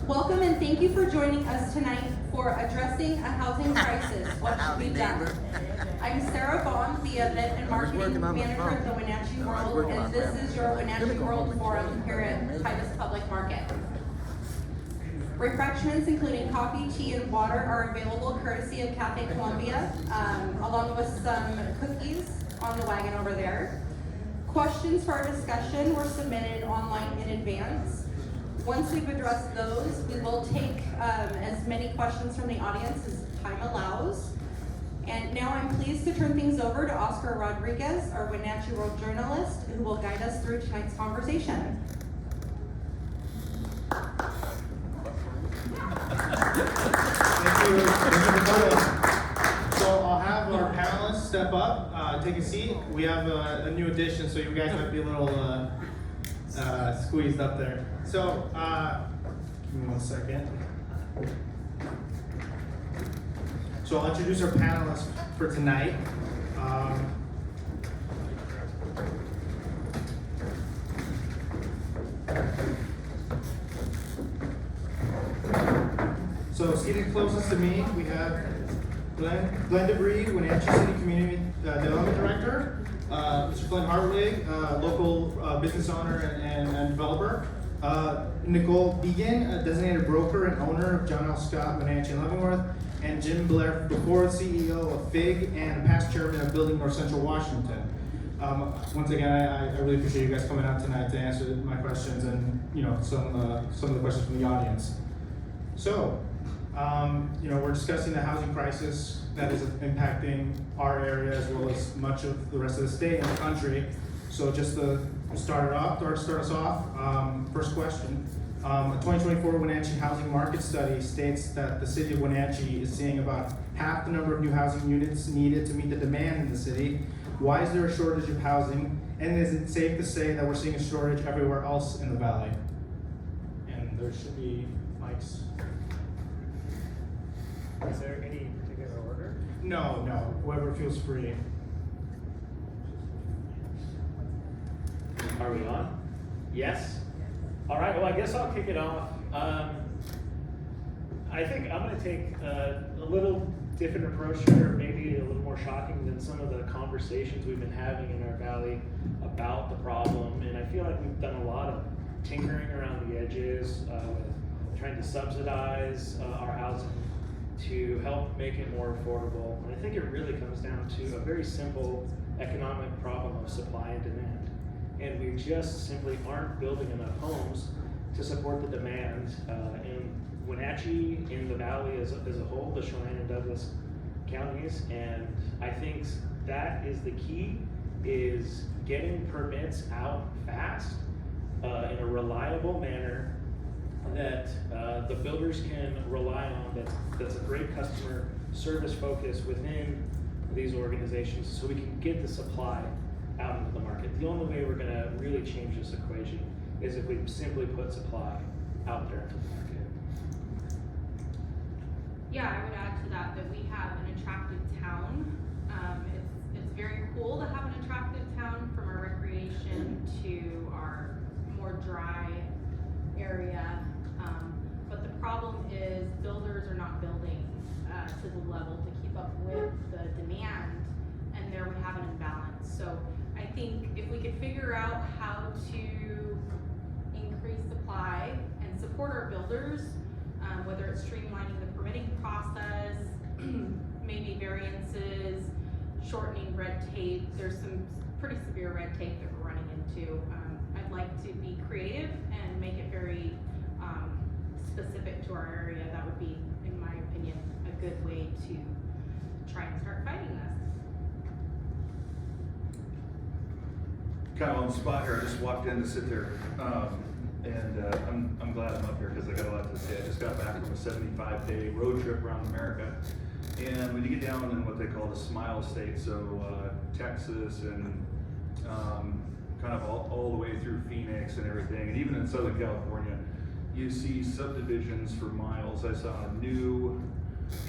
Welcome and thank you for joining us tonight for Addressing a Housing Crisis, What Should Be Done? I'm Sarah Baum, the Event and Marketing Manager at the Wenatchee World, and this is your Wenatchee World Forum here at Pybus Public Market. Refreshments including coffee, tea, and water are available courtesy of Cafe Columbia, along with some cookies on the wagon over there. Questions for our discussion were submitted online in advance. Once we've addressed those, we will take as many questions from the audience as time allows. And now I'm pleased to turn things over to Oscar Rodriguez, our Wenatchee World journalist, who will guide us through tonight's conversation. Thank you. So I'll have our panelists step up, take a seat. We have a new addition, so you guys might be a little squeezed up there. So, give me 1 second. So I'll introduce our panelists for tonight. So seated closest to me, we have Glenn DeBree, Wenatchee City Community Development Director. Mr. Glenn Hartwig, local business owner and developer. Nicole Deegan, designated broker and owner of John L. Scott, Wenatchee and Leavenworth. And Jim Blair, before CEO of FIG and past chairman of Building North Central Washington. Once again, I really appreciate you guys coming out tonight to answer my questions and some of the questions from the audience. So, we're discussing the housing crisis that is impacting our area as well as much of the rest of the state and the country. So just to start us off, first question. A 2024 Wenatchee housing market study states that the city of Wenatchee is seeing about half the number of new housing units needed to meet the demand in the city. Why is there a shortage of housing? And is it safe to say that we're seeing a shortage everywhere else in the valley? And there should be mics. Is there any particular order? No, whoever feels free. Are we on? Yes? All right, well, I guess I'll kick it off. I think I'm going to take a little different approach here, maybe a little more shocking than some of the conversations we've been having in our valley about the problem. And I feel like we've done a lot of tinkering around the edges with trying to subsidize our housing to help make it more affordable. And I think it really comes down to a very simple economic problem of supply and demand. And we just simply aren't building enough homes to support the demand in Wenatchee, in the valley as a whole, the Chelan and Douglas counties. And I think that is the key, is getting permits out fast in a reliable manner that the builders can rely on, that's a great customer service focus within these organizations, so we can get the supply out into the market. The only way we're going to really change this equation is if we simply put supply out there into the market. Yeah, I would add to that we have an attractive town. It's very cool to have an attractive town, from our recreation to our more dry area. But the problem is builders are not building to the level to keep up with the demand, and there we have an imbalance. So I think if we could figure out how to increase supply and support our builders, whether it's streamlining the permitting process, maybe variances, shortening red tape. There's some pretty severe red tape that we're running into. I'd like to be creative and make it very specific to our area. That would be, in my opinion, a good way to try and start fighting this. Kind of on the spot here. I just walked in to sit there, and I'm glad I'm up here because I got a lot to say. I just got back from a 75-day road trip around America, and when you get down in what they call the Smile State, so Texas and kind of all the way through Phoenix and everything, and even in Southern California, you see subdivisions for miles. I saw new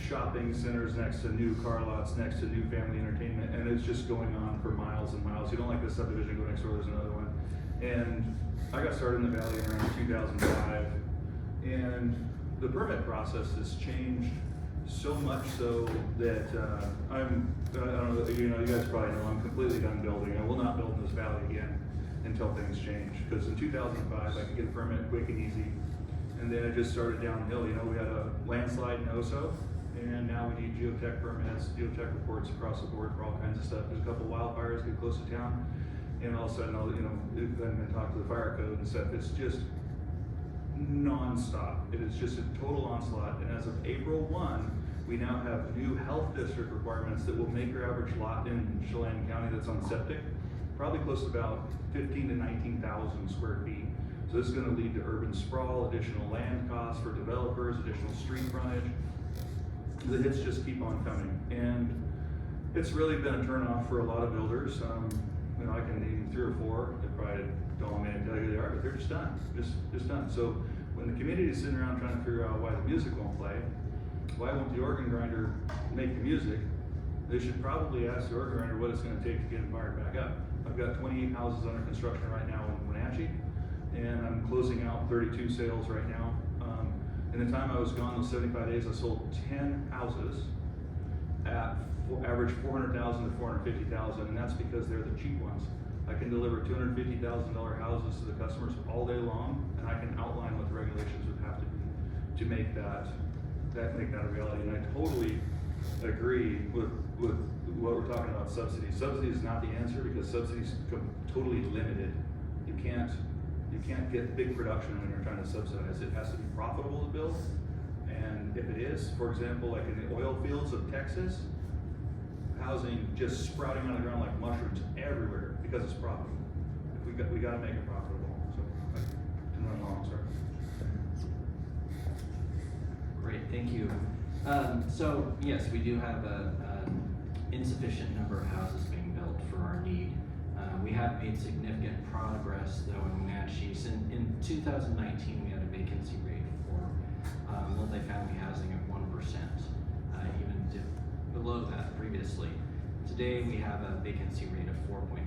shopping centers next to new car lots, next to new family entertainment, and it's just going on for miles and miles. You don't like this subdivision, go next door, there's another one. And I got started in the valley in around 2005, And the permit process has changed so much so that I don't know, you guys probably know, I'm completely done building. I will not build in this valley again until things change. Because in 2005, I could get a permit quick and easy. And then it just started downhill. You know, we had a landslide in Oso, and now we need geotech permits, geotech reports across the board for all kinds of stuff. There's a couple wildfires get close to town, and all of a sudden, I'm going to talk to the fire code and stuff. It's just non-stop. It is just a total onslaught. And as of April 1, we now have new health district requirements that will make your average lot in Chelan County that's on septic probably close to about 15 to 19,000 square feet. So this is going to lead to urban sprawl, additional land costs for developers, additional street frontage. The hits just keep on coming, and it's really been a turnoff for a lot of builders. I can name 3 or 4. They probably don't want me to tell you who they are, but they're just done, just done. So when the community is sitting around trying to figure out why the music won't play, why won't the organ grinder make the music? They should probably ask the organ grinder what it's going to take to get it fired back up. I've got 28 houses under construction right now in Wenatchee, and I'm closing out 32 sales right now. In the time I was gone, those 75 days, I sold 10 houses at average $400,000 to $450,000, and that's because they're the cheap ones. I can deliver $250,000 houses to the customers all day long, and I can outline what the regulations would have to be to make that a reality. And I totally agree with what we're talking about subsidies. Subsidy is not the answer because subsidies become totally limited. You can't get big production when you're trying to subsidize. It has to be profitable to build. And if it is, for example, like in the oil fields of Texas, housing just sprouting on the ground like mushrooms everywhere because it's profitable. We got to make it profitable. So I can run along, sorry. Great, thank you. So yes, we do have an insufficient number of houses being built for our need. We have made significant progress though in Wenatchee. In 2019, we had a vacancy rate for multifamily housing of 1%, even dipped below that previously. Today, we have a vacancy rate of 4.3%,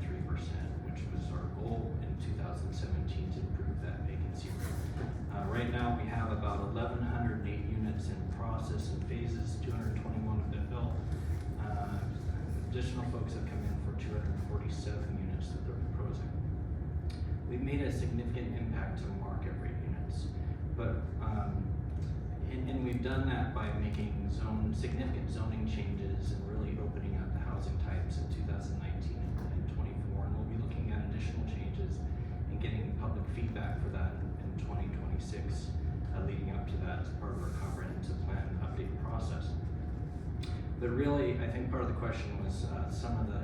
which was our goal in 2017 to improve that vacancy rate. Right now, we have about 1,108 units in process and phases, 221 have been built. Additional folks have come in for 247 units that they're proposing. We've made a significant impact to market rate units, but and we've done that by making significant zoning changes and really opening up the housing types in 2019 and 24, and we'll be looking at additional changes and getting public feedback for that in 2026, leading up to that as part of our comprehensive plan update process. But really, I think part of the question was some of the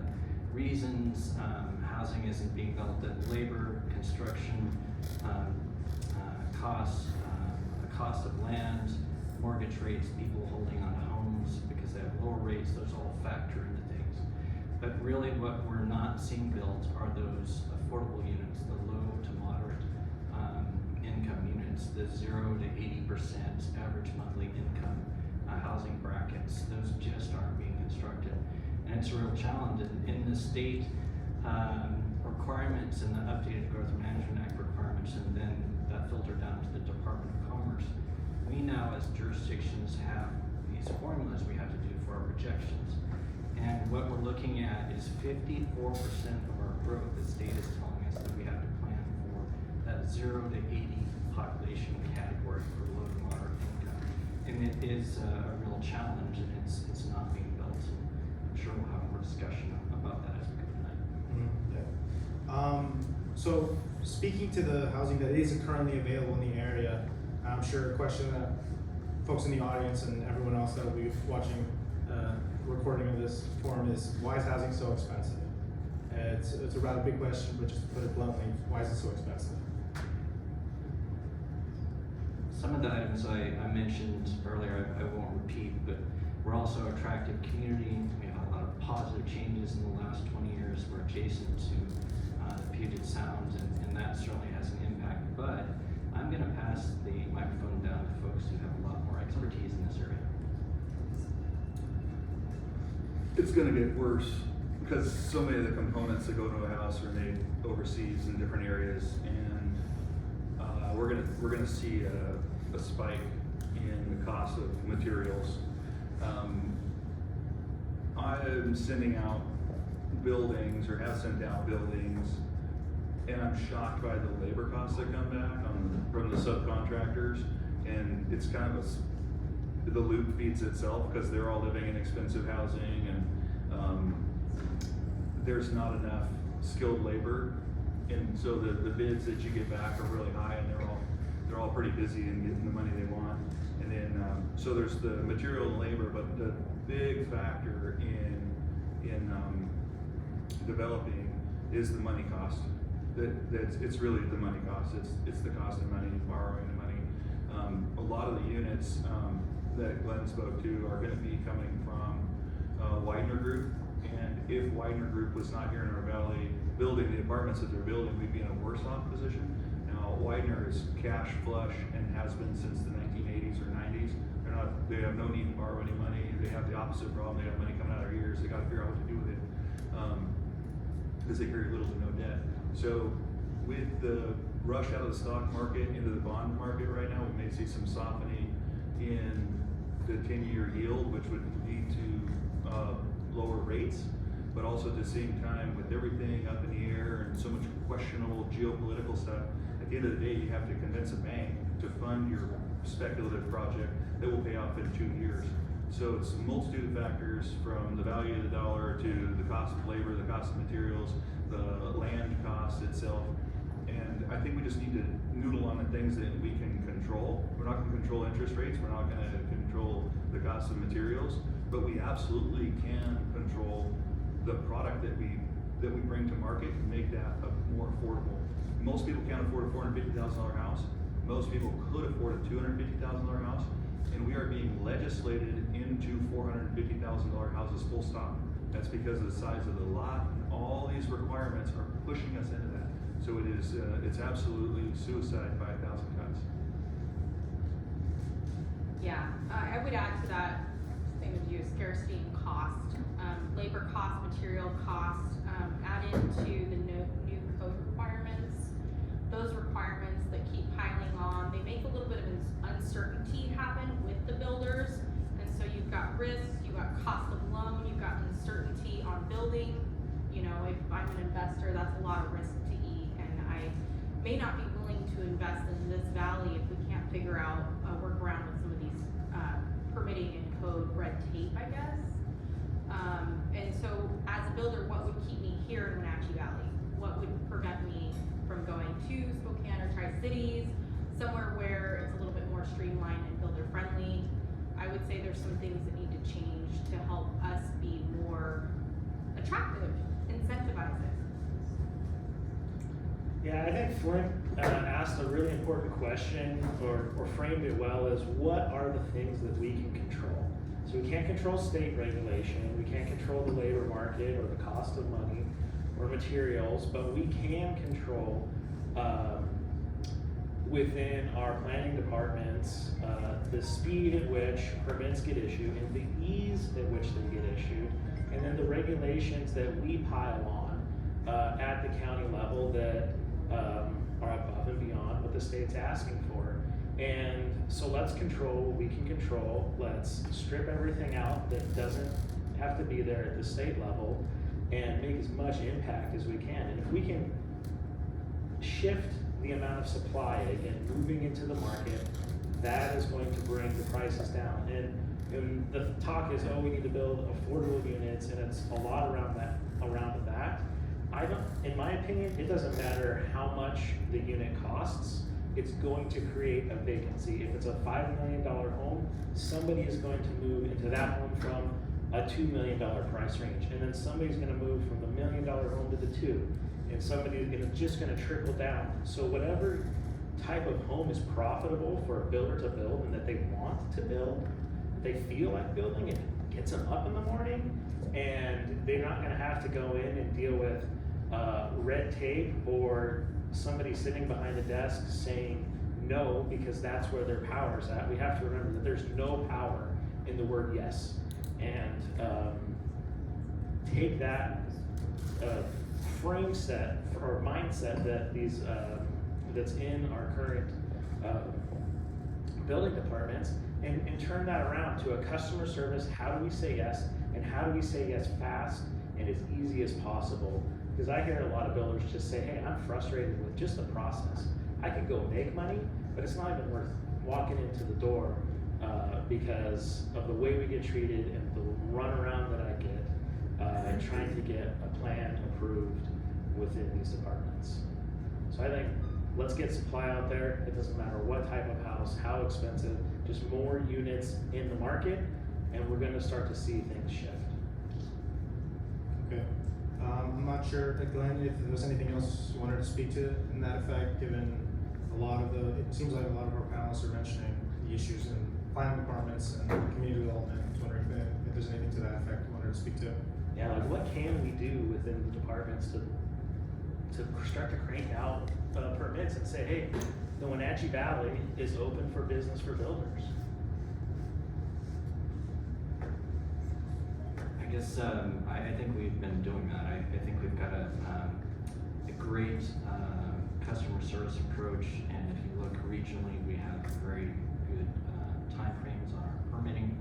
reasons housing isn't being built, that labor, construction, costs, cost of land, mortgage rates, people holding on to homes because they have lower rates, those all factor into things. But really what we're not seeing built are those affordable units, the low to moderate income units, the 0 to 80% average monthly income housing brackets. Those just aren't being constructed. And it's a real challenge. In the state requirements and the updated Growth Management Act requirements, and then that filtered down to the Department of Commerce, we now as jurisdictions have these formulas we have to do for our projections. And what we're looking at is 54% of our growth, the state is telling us that we have to plan for that 0 to 80 population category for low to moderate income. And it is a real challenge, and it's not being built. I'm sure we'll have more discussion about that as we go tonight. So speaking to the housing that is currently available in the area, I'm sure a question that folks in the audience and everyone else that will be watching recording of this forum is, why is housing so expensive? It's a rather big question, but just to put it bluntly, why is it so expensive? Some of the items I mentioned earlier, I won't repeat, but we're also an attractive community. We have a lot of positive changes in the last 20 years. We're adjacent to the Puget Sound, and that certainly has an impact. But I'm going to pass the microphone down to folks who have a lot more expertise in this area. It's going to get worse because so many of the components that go to a house are made overseas in different areas, and we're gonna see a spike in the cost of materials. I'm sending out buildings, or have sent out buildings, and I'm shocked by the labor costs that come back from the subcontractors, and it's kind of the loop feeds itself, because they're all living in expensive housing, and there's not enough skilled labor, and so the bids that you get back are really high, and they're all pretty busy and getting the money they want. And then so there's the material and labor, but the big factor in developing is the money cost. It's really the money cost. It's the cost of money, borrowing the money. A lot of the units that Glenn spoke to are going to be coming from Widener Group, and if Widener Group was not here in our valley building the apartments that they're building, we'd be in a worse off position. Now Widener is cash flush and has been since the 1980s or 90s. They have no need to borrow any money. They have the opposite problem. They have money coming out of their ears. They got to figure out what to do with it, because they carry little to no debt. So with the rush out of the stock market into the bond market right now, we may see some softening in the 10-year yield, which would lead to lower rates. But also at the same time, with everything up in the air and so much questionable geopolitical stuff, at the end of the day, you have to convince a bank to fund your speculative project that will pay off in 2 years. So it's a multitude of factors, from the value of the dollar to the cost of labor, the cost of materials, the land cost itself. And I think we just need to noodle on the things that we can control. We're not going to control interest rates. We're not going to control the cost of materials, but we absolutely can control the product that we bring to market and make that more affordable. Most people can't afford a $450,000 house. Most people could afford a $250,000 house, and we are being legislated into $450,000 houses full stop. That's because of the size of the lot, and all these requirements are pushing us into that. So it is, it's absolutely suicide by 1,000 cuts. Yeah, I would add to that, same as you, scarcity and cost, labor cost, material cost, add into the new code requirements. Those requirements that keep piling on, they make a little bit of uncertainty happen with the builders. And so you've got risk, you've got cost of loan, you've got uncertainty on building. You know, if I'm an investor, that's a lot of risk to eat, and I may not be willing to invest in this valley if we can't figure out a workaround with some of these permitting and code red tape, I guess. And so as a builder, what would keep me here in Wenatchee Valley? What would prevent me from going to Spokane or Tri-Cities, somewhere where it's a little bit more streamlined and builder friendly? I would say there's some things that need to change to help us be more attractive, incentivize it. Yeah, I think Flint asked a really important question, or framed it well, as what are the things that we can control? So we can't control state regulation, we can't control the labor market or the cost of money or materials, but we can control within our planning departments the speed at which permits get issued and the ease at which they get issued, and then the regulations that we pile on at the county level that are above and beyond what the state's asking for. And so let's control what we can control. Let's strip everything out that doesn't have to be there at the state level and make as much impact as we can. And if we can shift the amount of supply again moving into the market, that is going to bring the prices down. And the talk is, oh, we need to build affordable units, and it's a lot around that. In my opinion, it doesn't matter how much the unit costs. It's going to create a vacancy. If it's a $5 million home, somebody is going to move into that home from a $2 million price range, and then somebody's going to move from the $1 million home to the 2, and somebody's just going to trickle down. So whatever type of home is profitable for a builder to build and that they want to build, they feel like building, it gets them up in the morning, and they're not going to have to go in and deal with red tape or somebody sitting behind a desk saying no, because that's where their power's at. We have to remember that there's no power in the word yes, and take that frame set or mindset that these that's in our current building departments and turn that around to a customer service. How do we say yes, and how do we say yes fast and as easy as possible? Because I hear a lot of builders just say, hey, I'm frustrated with just the process. I could go make money, but it's not even worth walking into the door because of the way we get treated and the runaround that I get and trying to get a plan approved within these departments. So I think let's get supply out there. It doesn't matter what type of house, how expensive, just more units in the market, and we're gonna start to see things shift. Okay. I'm not sure, Glenn, if there was anything else you wanted to speak to in that effect, given it seems like a lot of our panelists are mentioning the issues in planning departments and community development. I was wondering if there's anything to that effect you wanted to speak to. Yeah, like what can we do within the departments to start to crank out permits and say, hey, the Wenatchee Valley is open for business for builders? I guess I think we've been doing that. I think we've got a great customer service approach, and if you look regionally, we have very good timeframes on our permitting.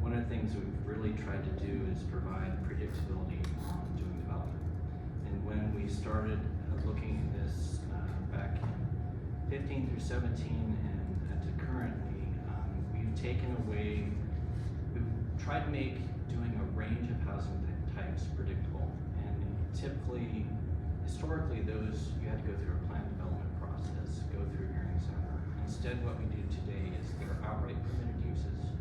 One of the things we've really tried to do is provide predictability on doing development. And when we started looking at this back in 15 through 17 and to currently, we've tried to make doing a range of housing types predictable. And typically, historically, you had to go through a plan development process, go through a hearing center. Instead, what we do today is they're outright permitted uses,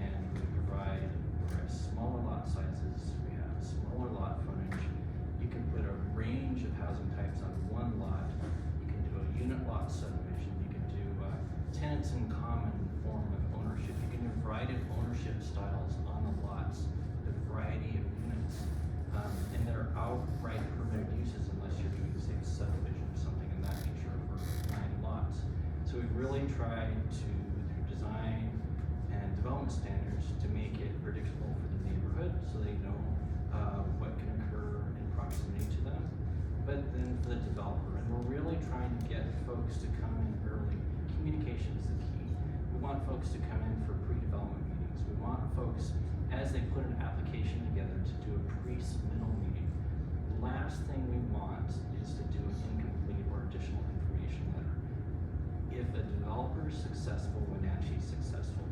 and we provide, we're at smaller lot sizes, we have smaller lot frontage. You can put a range of housing types on one lot. You can do a unit lot subdivision. You can do tenants in common form of ownership. You can do a variety of ownership styles on the lots, a variety of units, and they're outright permitted uses unless you're doing, say, subdivision or something in that nature for 9 lots. So we've really tried to, through design and development standards, to make it predictable for the neighborhood so they know what can occur in proximity to them, but then for the developer. And we're really trying to get folks to come in early. Communication is the key. We want folks to come in for pre-development meetings. We want folks, as they put an application together, to do a pre-submittal meeting. The last thing we want is to do an incomplete or additional information letter. If a developer is successful, Wenatchee is successful.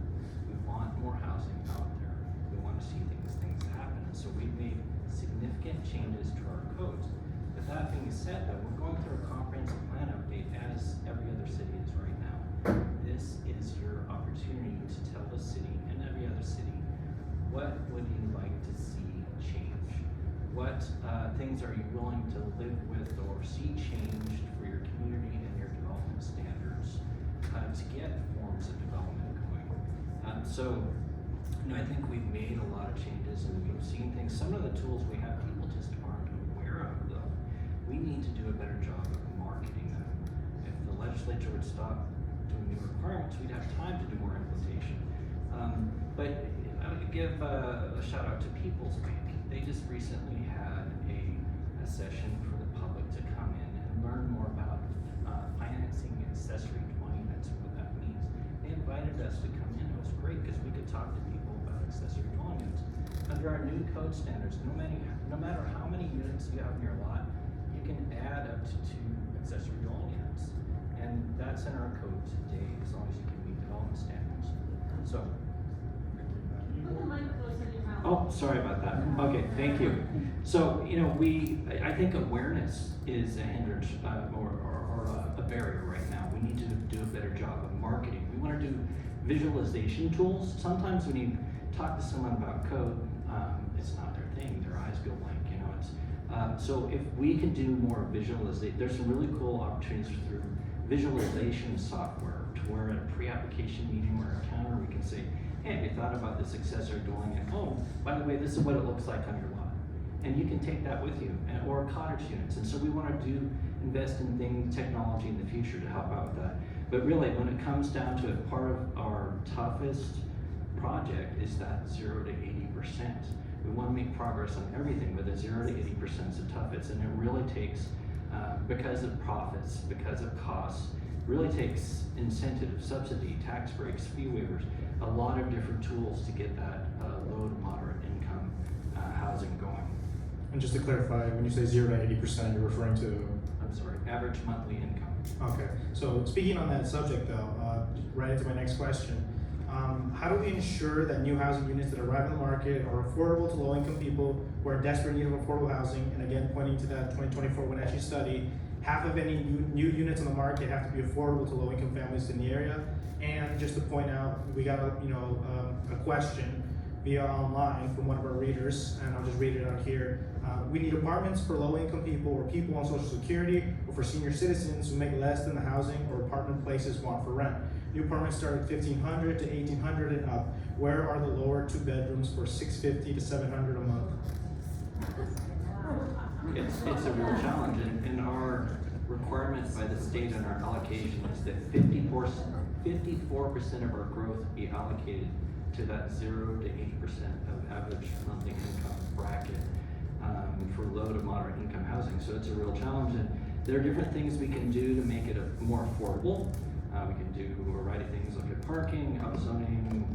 We want more housing out there. We want to see things happen. And so we've made significant changes to our codes. With that being said, though, we're going through a comprehensive plan update as every other city is right now. This is your opportunity to tell the city and every other city, what would you like to see change? What things are you willing to live with or see changed for your community and your development standards to get forms of development going? I think we've made a lot of changes and we've seen things. Some of the tools we have, people just aren't aware of, though. We need to do a better job of marketing them. If the legislature would stop doing new requirements, we'd have time to do more implementation. But I would give a shout out to People's Bank. They just recently had a session for the public to come in and learn more about financing accessory dwelling units and what that means. They invited us to come in. It was great because we could talk to people about accessory dwelling units. Under our new code standards, no matter how many units you have in your lot, you can add up to 2 accessory dwelling units. And that's in our code today, as long as you can meet development standards. So. Oh, sorry about that. Okay, thank you. So, I think awareness is a hindrance or a barrier right now. We need to do a better job of marketing. We want to do visualization tools. Sometimes when you talk to someone about code, it's not their thing. Their eyes go blank. So if we can do more visualization, there's some really cool opportunities through visualization software to where at a pre-application meeting or a counter we can say, hey, have you thought about this accessory dwelling at home? By the way, this is what it looks like on your lot. And you can take that with you, or cottage units. And so we want to invest in technology in the future to help out with that. But really, when it comes down to it, part of our toughest project is that 0 to 80%. We want to make progress on everything, but the 0 to 80% is the toughest. And it really takes, because of profits, because of costs, really takes incentive, subsidy, tax breaks, fee waivers, a lot of different tools to get that low to moderate income housing going. And just to clarify, when you say 0 to 80%, you're referring to? I'm sorry, average monthly income. Okay, so speaking on that subject though, right into my next question, how do we ensure that new housing units that arrive in the market are affordable to low-income people who are in desperate need of affordable housing? And again, pointing to that 2024 Wenatchee study, half of any new units on the market have to be affordable to low-income families in the area. And just to point out, we got a question via online from one of our readers, and I'll just read it out here. We need apartments for low-income people or people on Social Security or for senior citizens who make less than the housing or apartment places want for rent. New apartments start at $1,500 to $1,800 and up. Where are the lower 2 bedrooms for $650 to $700 a month? It's a real challenge, and our requirement by the state and our allocation is that 54% of our growth be allocated to that 0 to 80% of average monthly income bracket for low to moderate income housing. So it's a real challenge, and there are different things we can do to make it more affordable. We can do a variety of things, look at parking, upzoning,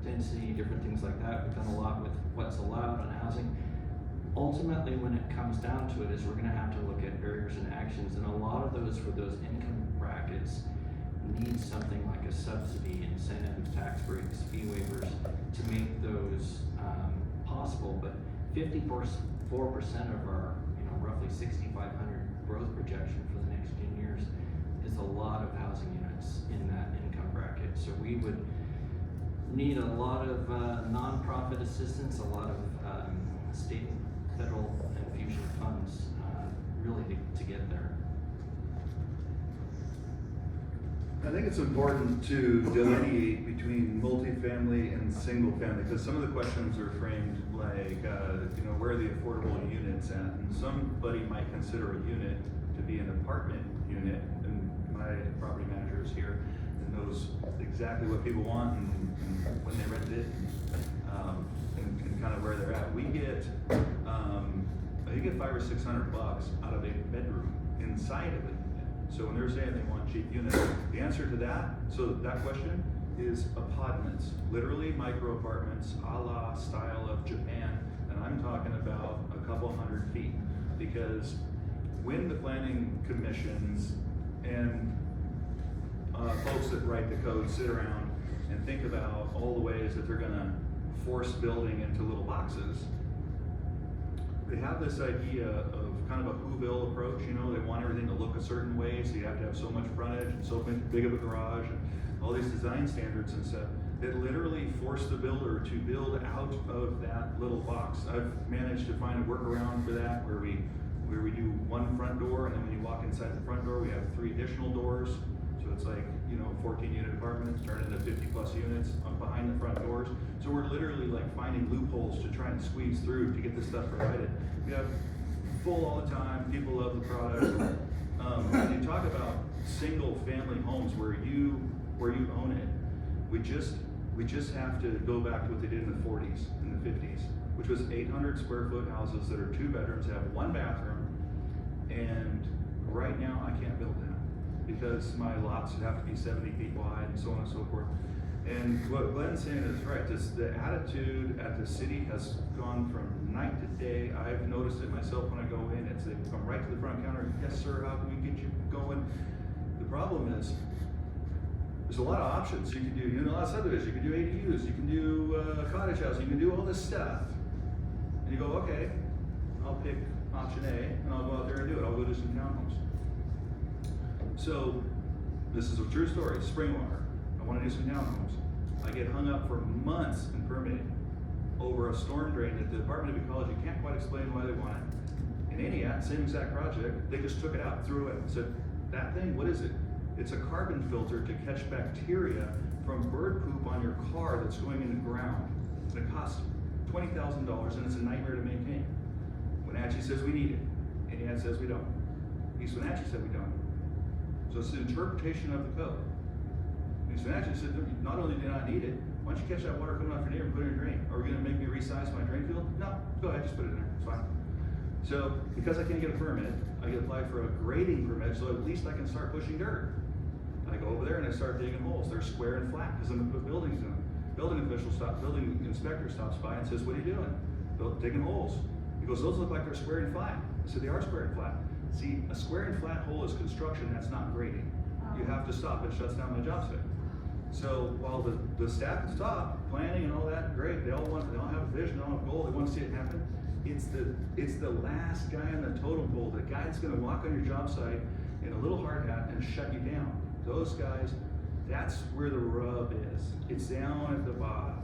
density, different things like that. We've done a lot with what's allowed on housing. Ultimately, when it comes down to it, is we're going to have to look at barriers and actions, and a lot of those for those income brackets need something like a subsidy, incentives, tax breaks, fee waivers to make those possible. But 54% of our, roughly 6,500 growth projection for the next 10 years is a lot of housing units in that income bracket. So we would need a lot of nonprofit assistance, a lot of state, federal infusion funds, really to get there. I think it's important to delineate between multifamily and single family, because some of the questions are framed like, where are the affordable units at? And somebody might consider a unit to be an apartment unit, and my property manager is here and knows exactly what people want and when they rent it, and kind of where they're at. We get, you get $500 or $600 out of a bedroom inside of it. So when they're saying they want cheap units, the answer to that, so that question is apartments, literally micro apartments, a la style of Japan, and I'm talking about a couple 100 feet, because when the planning commissions and folks that write the code sit around and think about all the ways that they're gonna force building into little boxes, they have this idea of kind of a Whoville approach, they want everything to look a certain way, so you have to have so much frontage and so big of a garage and all these design standards and stuff that literally force the builder to build out of that little box. I've managed to find a workaround for that where we do one front door, and then when you walk inside the front door, we have 3 additional doors. So it's like, 14 unit apartments turn into 50 plus units behind the front doors. So we're literally like finding loopholes to try and squeeze through to get this stuff provided. We have full all the time, people love the product. When you talk about single family homes where you own it, we just have to go back to what they did in the 40s and the 50s, which was 800 square foot houses that are 2 bedrooms, have 1 bathroom, and right now I can't build that because my lots have to be 70 feet wide and so on and so forth. And what Glenn's saying is right. The attitude at the city has gone from night to day. I've noticed it myself when I go in. They come right to the front counter. Yes, sir. How can we get you going? The problem is there's a lot of options you can do. You can do a lot of subdivisions. You can do ADUs. You can do cottage housing. You can do all this stuff. And you go, okay, I'll pick option A and I'll go out there and do it. I'll go do some townhomes. So this is a true story. Springwater. I want to do some townhomes. I get hung up for months in permitting over a storm drain that the Department of Ecology can't quite explain why they want it. In Aniat, same exact project, they just took it out, threw it away, and said, that thing, what is it? It's a carbon filter to catch bacteria from bird poop on your car that's going in the ground. And it costs $20,000 and it's a nightmare to maintain. Wenatchee says we need it. Aniat says we don't. East Wenatchee said we don't. So it's the interpretation of the code. East Wenatchee said, not only do I need it, why don't you catch that water coming off your neighbor and put it in your drain? Are we gonna make me resize my drain field? No, go ahead, just put it in there, it's fine. So, because I can't get a permit, I can apply for a grading permit, so at least I can start pushing dirt. I go over there and I start digging holes. They're square and flat because the building inspector stops by and says, "What are you doing?" Digging holes. He goes, "Those look like they're square and flat." I said, "They are square and flat." See, a square and flat hole is construction, that's not grading. You have to stop, it shuts down my job site. So while the staff at the top, planning and all that, great, they all have a vision, they all have a goal, they want to see it happen. It's the last guy on the totem pole, the guy that's gonna walk on your job site in a little hard hat and shut you down. Those guys, that's where the rub is. It's down at the bottom.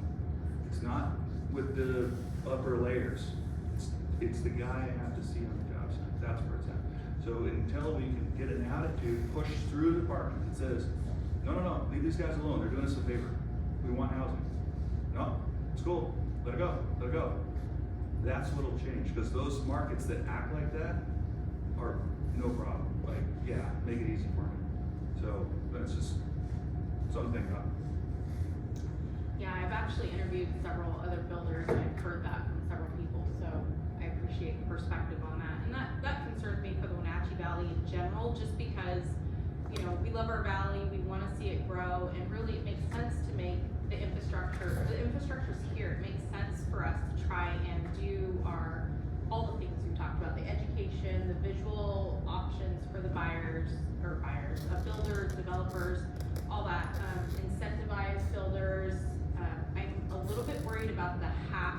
It's not with the upper layers. It's the guy I have to see on the job site. That's where it's at. So until we can get an attitude pushed through the department that says, no, leave these guys alone. They're doing us a favor. We want housing. No, it's cool. Let it go. That's what'll change, because those markets that act like that are no problem. Like, yeah, make it easy for me. So that's just something to think about. Yeah, I've actually interviewed several other builders and I've heard that from several people, so I appreciate the perspective on that. And that concerns me for the Wenatchee Valley in general, just because, you know, we love our valley, we wanna see it grow, and really it makes sense to make the infrastructure's here. It makes sense for us to try and do all the things we talked about, the education, the visual options for the builders, developers, all that, incentivize builders. I'm a little bit worried about the half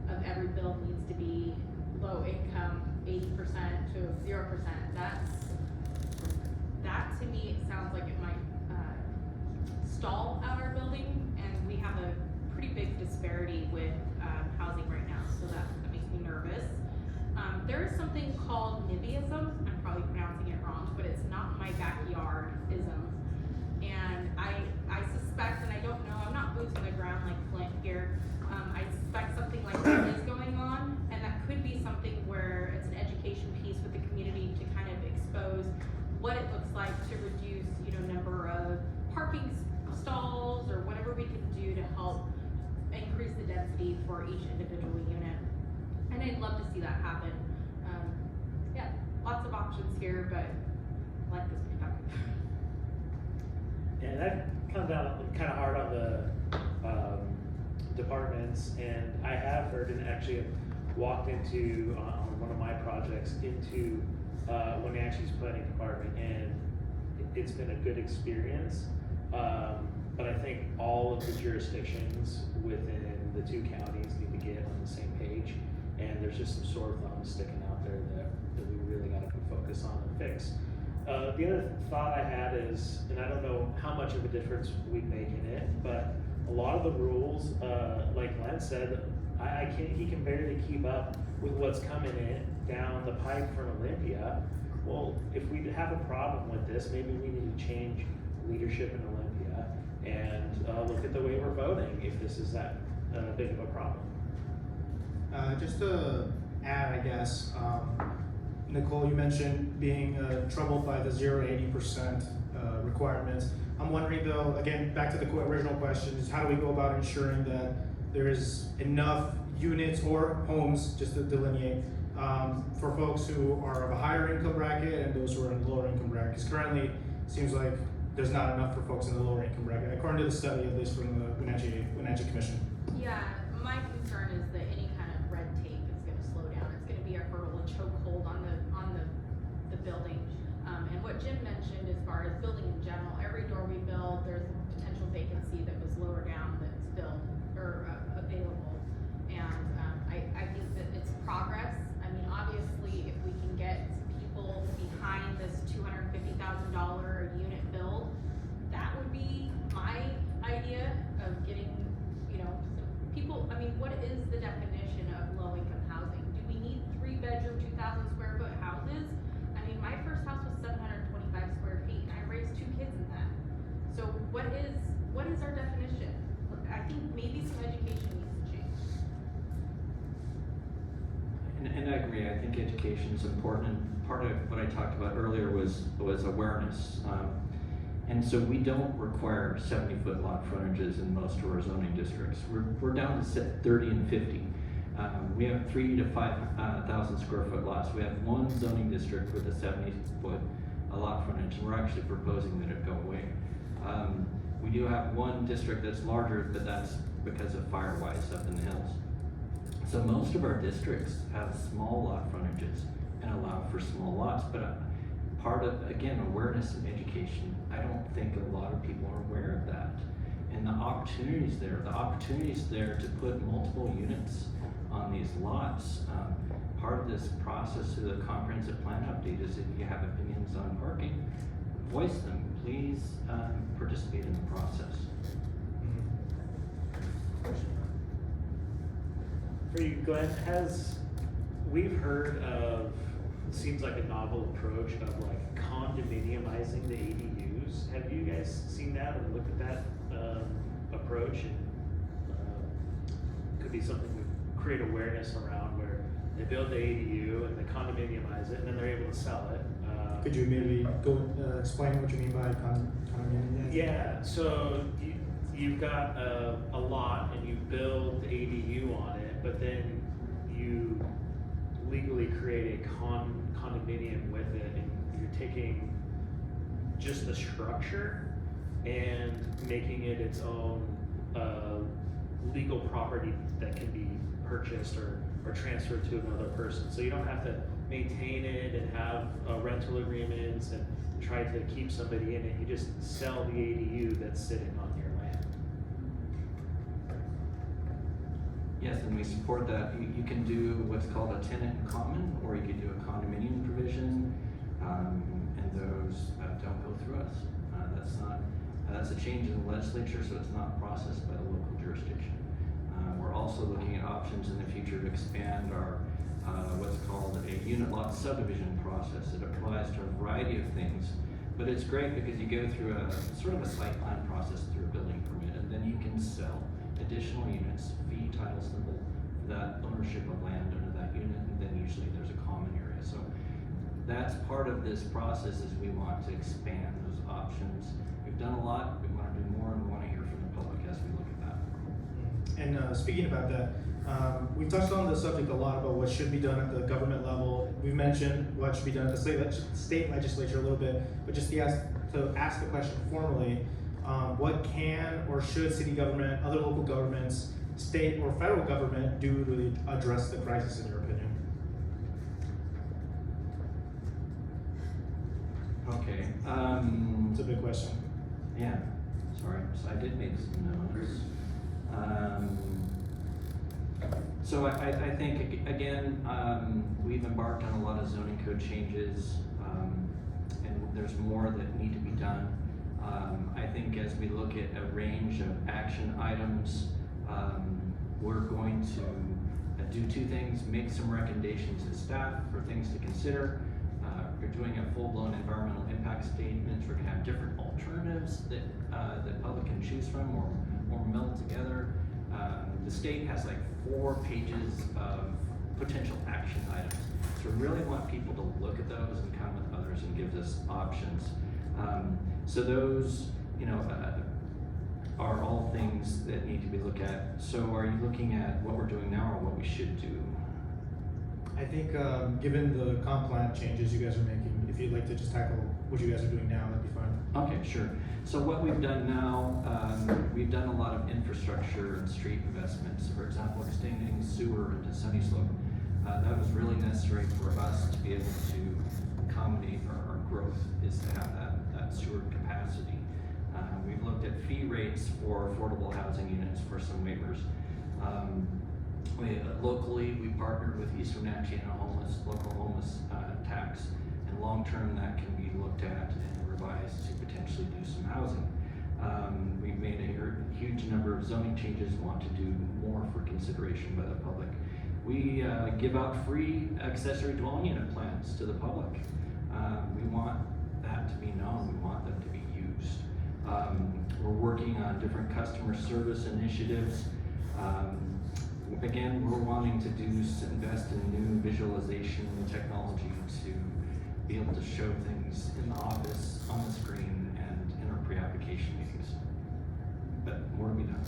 of every build needs to be low income, 80% to 0%. That to me, it sounds like it might stall out our building, and we have a pretty big disparity with housing right now, so that makes me nervous. There is something called NIMBYism. I'm probably pronouncing it wrong, but it's not my backyard-ism. And I suspect, and I don't know, I'm not boots on the ground like Flint here, I suspect something like that is going on, and that could be something where it's an education piece with the community to kind of expose what it looks like to reduce, number of parking stalls or whatever we can do to help increase the density for each individual unit. And I'd love to see that happen. Yeah, lots of options here, but I like this perspective. And that comes out kind of hard on the departments, and I have heard and actually walked into, on one of my projects, into Wenatchee's planning department, and it's been a good experience. But I think all of the jurisdictions within the two counties need to get on the same page, and there's just some sore thumbs sticking out there that we really got to focus on and fix. The other thought I had is, and I don't know how much of a difference we make in it, but a lot of the rules, like Len said, he can barely keep up with what's coming in down the pipe from Olympia. Well, if we have a problem with this, maybe we need to change leadership in Olympia and look at the way we're voting if this is that big of a problem. Just to add, I guess, Nicole, you mentioned being troubled by the 0 to 80% requirements. I'm wondering though, again, back to the original question, is how do we go about ensuring that there is enough units or homes, just to delineate, for folks who are of a higher income bracket and those who are in the lower income bracket? Because currently, it seems like there's not enough for folks in the lower income bracket, according to the study, at least from the Wenatchee Commission. Yeah, my concern is that any kind of red tape is going to slow down. It's going to be a hurdle, a chokehold on the building. And what Jim mentioned, as far as building in general, every door we build, there's a potential vacancy that was lower down that's filled or available. And I think that it's progress. I mean, obviously, if we can get people behind this $250,000 a unit build, that would be my idea of getting, some people. I mean, what is the definition of low income housing? Do we need 3-bedroom, 2,000 square foot houses? I mean, my first house was 725 square feet, and I raised 2 kids in that. So what is our definition? I think maybe some education needs to change. And I agree. I think education is important. And part of what I talked about earlier was awareness. And so we don't require 70-foot lot frontages in most of our zoning districts. We're down to 30 and 50. We have 3,000 to 5,000 square foot lots. We have one zoning district with a 70-foot a lot frontage, and we're actually proposing that it go away. We do have one district that's larger, but that's because of Firewise up in the hills. So most of our districts have small lot frontages and allow for small lots, but part of, again, awareness and education, I don't think a lot of people are aware of that. And the opportunities there to put multiple units on these lots. Part of this process of the comprehensive plan update is if you have opinions on parking, voice them. Please participate in the process. For you, Glenn, we've heard of, it seems like a novel approach of like condominiumizing the ADUs. Have you guys seen that or looked at that approach? And could be something we create awareness around, where they build the ADU and they condominiumize it and then they're able to sell it. Could you maybe explain what you mean by condominium? Yeah, so you've got a lot and you build ADU on it, but then you legally create a condominium with it, and you're taking just the structure and making it its own legal property that can be purchased or transferred to another person. So you don't have to maintain it and have rental agreements and try to keep somebody in it. You just sell the ADU that's sitting on your land. Yes, and we support that. You can do what's called a tenant in common, or you can do a condominium provision, and those don't go through us. That's a change in the legislature, so it's not processed by the local jurisdiction. We're also looking at options in the future to expand our what's called a unit lot subdivision process. It applies to a variety of things, but it's great because you go through a sort of a site plan process through a building permit, and then you can sell additional units, fee title symbol, that ownership of land under that unit, and then usually there's a common area. So that's part of this process, is we want to expand those options. We've done a lot, we want to do more, and we want to hear from the public as we look at that. And speaking about that, we've touched on the subject a lot about what should be done at the government level. We mentioned what should be done at the state legislature a little bit, but just to ask the question formally, what can or should city government, other local governments, state or federal government do to address the crisis, in your opinion? Okay. It's a big question. Yeah, sorry, so I did make some notes. So I think, again, we've embarked on a lot of zoning code changes, and there's more that need to be done. I think as we look at a range of action items, we're going to do two things: make some recommendations to staff for things to consider. We're doing a full-blown environmental impact statement. We're gonna have different alternatives that the public can choose from or meld together. The state has like 4 pages of potential action items. So we really want people to look at those and come with others and give us options. So those, are all things that need to be looked at. So are you looking at what we're doing now or what we should do? I think given the comp plan changes you guys are making, if you'd like to just tackle what you guys are doing now, that'd be fine. Okay, sure. So what we've done now, we've done a lot of infrastructure and street investments. For example, extending sewer into Sunny Slope. That was really necessary for us to be able to accommodate our growth, is to have that sewer capacity. We've looked at fee rates for affordable housing units for some waivers. Locally, we partnered with East Wenatchee and a local homeless tax, and long-term that can be looked at and revised to potentially do some housing. We've made a huge number of zoning changes, want to do more for consideration by the public. We give out free accessory dwelling unit plans to the public. We want that to be known, we want them to be used. We're working on different customer service initiatives. Again, we're wanting to invest in new visualization technology to be able to show things in the office, on the screen, and in our pre-application meetings. But more to be done.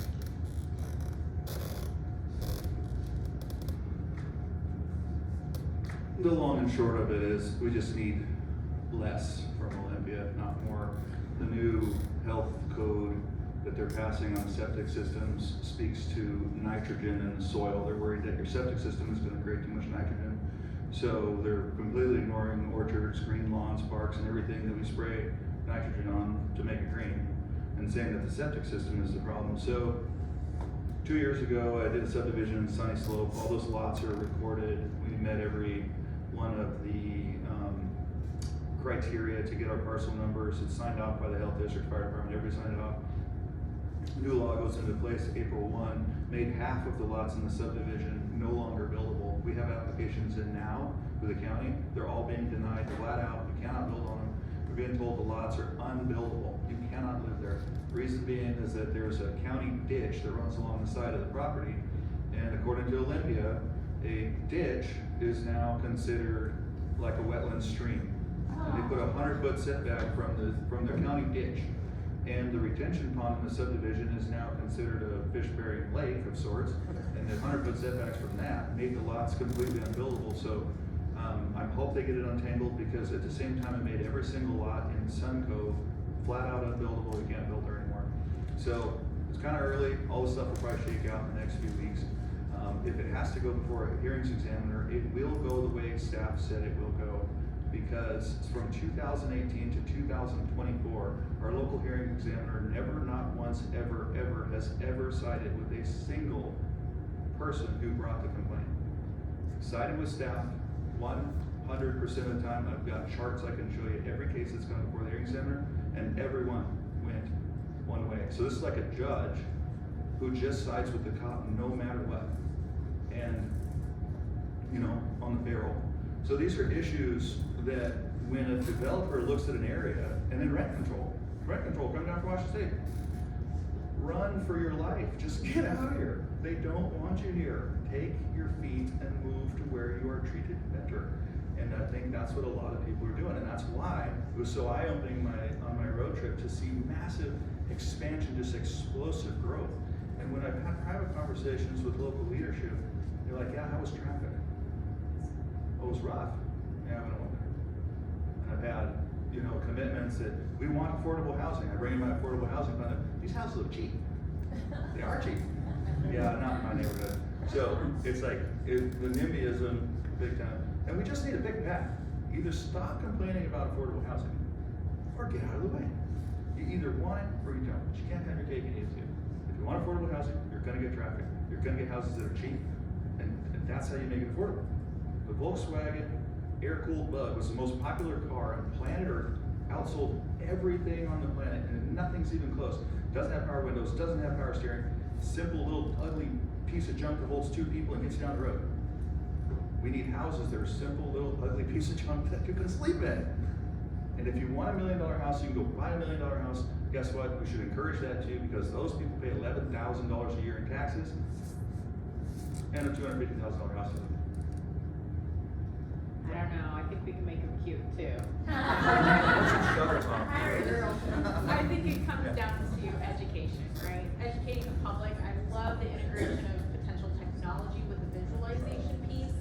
The long and short of it is we just need less from if not more. The new health code that they're passing on septic systems speaks to nitrogen in the soil. They're worried that your septic system is going to create too much nitrogen. So they're completely ignoring orchards, green lawns, parks, and everything that we spray nitrogen on to make it green, and saying that the septic system is the problem. So 2 years ago, I did a subdivision in Sunny Slope. All those lots are recorded. We met every one of the criteria to get our parcel numbers. It's signed off by the health district, fire department, everybody signed it off. New law goes into place April 1, made half of the lots in the subdivision no longer buildable. We have applications in now with the county. They're all being denied flat out. You cannot build on them. We're being told the lots are unbuildable. You cannot live there. Reason being is that there's a county ditch that runs along the side of the property, and according to Olympia, a ditch is now considered like a wetland stream. And they put a 100-foot setback from the county ditch. And the retention pond in the subdivision is now considered a fish-bearing lake of sorts, and the 100-foot setbacks from that made the lots completely unbuildable. So I hope they get it untangled, because at the same time it made every single lot in Sun Cove flat out unbuildable. We can't build there anymore. So it's kind of early. All this stuff will probably shake out in the next few weeks. If it has to go before a hearings examiner, it will go the way staff said it will go. Because from 2018 to 2024, our local hearing examiner never, not once, ever has ever sided with a single person who brought the complaint. Sided with staff 100% of the time. I've got charts I can show you every case that's gone before the hearing examiner, and everyone went one way. So this is like a judge who just sides with the cop no matter what, and on the payroll. So these are issues that when a developer looks at an area, and then rent control coming down from Washington State. Run for your life, just get out of here. They don't want you here. Take your feet and move to where you are treated better. And I think that's what a lot of people are doing, and that's why it was so eye-opening on my road trip to see massive expansion, just explosive growth. And when I've had private conversations with local leadership, they're like, yeah, how was traffic? Oh, it was rough. Yeah, I went there. And I've had, commitments that we want affordable housing. I bring in my affordable housing fund. These houses look cheap. They are cheap. Yeah, not in my neighborhood. So it's like the NIMBYism big time. And we just need a big path. Either stop complaining about affordable housing or get out of the way. You either want it or you don't. But you can't have your cake and eat it too. If you want affordable housing, you're going to get traffic. You're going to get houses that are cheap. And that's how you make it affordable. The Volkswagen air-cooled Bug was the most popular car on planet Earth, outsold everything on the planet, and nothing's even close. Doesn't have power windows, doesn't have power steering, simple little ugly piece of junk that holds 2 people and gets you down the road. We need houses that are simple little ugly piece of junk that you can sleep in. And if you want $1 million house, you can go buy $1 million house. Guess what? We should encourage that too, because those people pay $11,000 a year in taxes and a $250,000 house. I don't know, I think we can make them cute too. I think it comes down to education, right? Educating the public. I love the integration of potential technology with the visualization piece.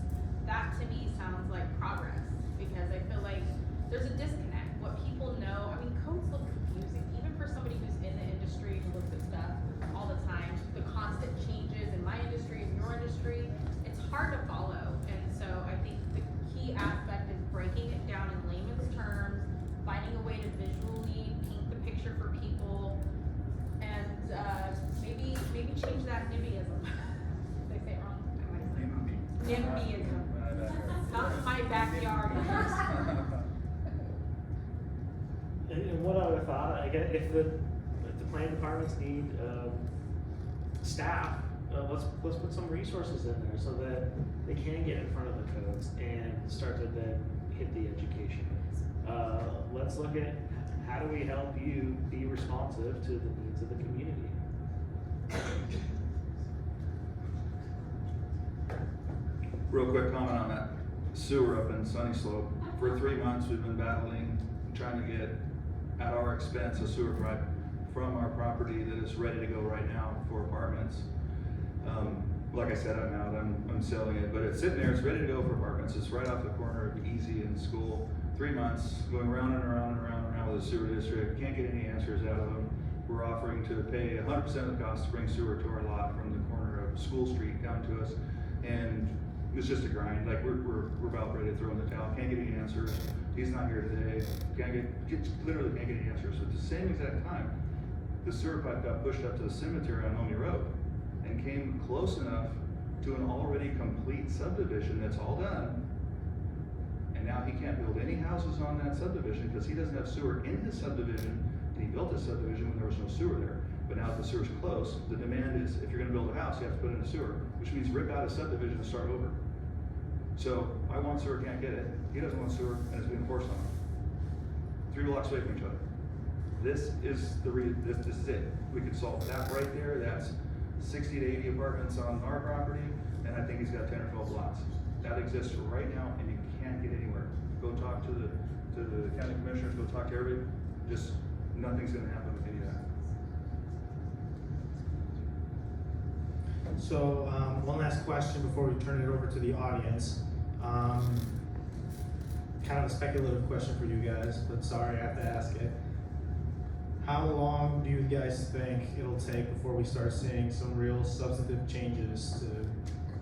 That to me sounds like progress, because I feel like there's a disconnect. What people know, codes look confusing, even for somebody who's in the industry who looks at stuff all the time. The constant changes in my industry, in your industry, it's hard to follow. And so I think the key aspect is breaking it down in layman's terms, finding a way to visually paint the picture for people, and maybe change that NIMBYism. Did I say it wrong? NIMBYism. Not my backyard. And one other thought, if the planning departments need staff, let's put some resources in there so that they can get in front of the codes and start to then hit the education. Let's look at how do we help you be responsive to the needs of the community. Real quick comment on that sewer up in Sunny Slope. For 3 months, we've been battling, trying to get at our expense a sewer pipe from our property that is ready to go right now for apartments. Like I said, I'm out, I'm selling it, but it's sitting there, it's ready to go for apartments. It's right off the corner of Easy and School. 3 months, going round and around and around and around. around with the sewer district, can't get any answers out of them. We're offering to pay 100% of the cost to bring sewer to our lot from the corner of School Street down to us. And it's just a grind, like we're about ready to throw in the towel, can't get any answers. He's not here today, literally can't get any answers. At the same exact time, the sewer pipe got pushed up to the cemetery on Homey Road and came close enough to an already complete subdivision that's all done. And now he can't build any houses on that subdivision because he doesn't have sewer in his subdivision, and he built his subdivision when there was no sewer there. But now that the sewer's close, the demand is, if you're gonna build a house, you have to put in a sewer, which means rip out a subdivision and start over. So, I want sewer, can't get it, he doesn't want sewer, and it's being forced on him. 3 blocks away from each other. This is this is it. We could solve that right there, that's 60 to 80 apartments on our property, and I think he's got 10 or 12 lots. That exists right now, and you can't get anywhere. Go talk to the county commissioners, go talk to everybody, just nothing's gonna happen with any of that. So, one last question before we turn it over to the audience. Kind of a speculative question for you guys, but sorry, I have to ask it. How long do you guys think it'll take before we start seeing some real substantive changes to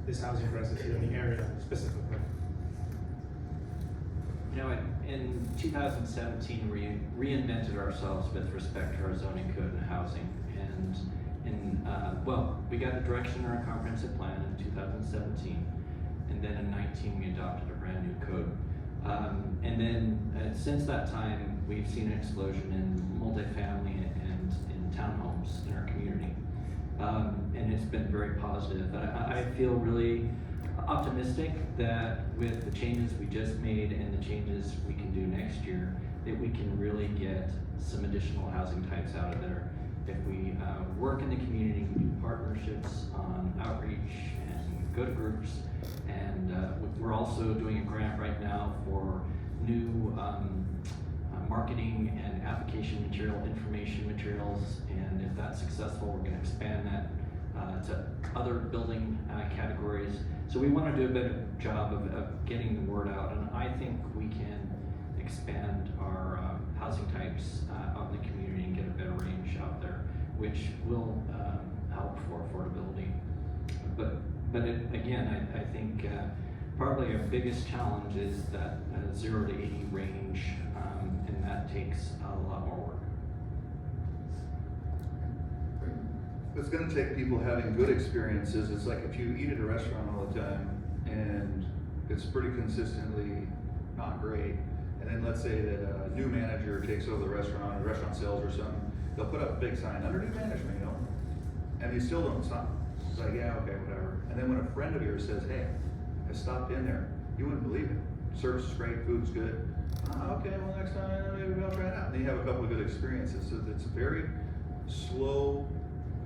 this housing crisis here in the area specifically? You know, in 2017, we reinvented ourselves with respect to our zoning code and housing. And we got a direction in our comprehensive plan in 2017. And then in 19, we adopted a brand new code. And then since that time, we've seen an explosion in multifamily and in townhomes in our community. And it's been very positive. I feel really optimistic that with the changes we just made and the changes we can do next year, that we can really get some additional housing types out of there. If we work in the community, do partnerships on outreach and go to groups, and we're also doing a grant right now for new marketing and application material, information materials, and if that's successful, we're going to expand that to other building categories. So we want to do a better job of getting the word out, and I think we can expand our housing types out in the community and get a better range out there, which will help for affordability. But again, I think probably our biggest challenge is that 0 to 80 range, and that takes a lot more work. It's gonna take people having good experiences. It's like if you eat at a restaurant all the time and it's pretty consistently not great, and then let's say that a new manager takes over the restaurant, or restaurant sales or something, they'll put up a big sign, under new management, and you still don't stop. It's like, yeah, okay, whatever. And then when a friend of yours says, hey, I stopped in there, you wouldn't believe it. Service is great, food's good. Okay, well next time maybe I'll try it out. And then you have a couple of good experiences. So it's a very slow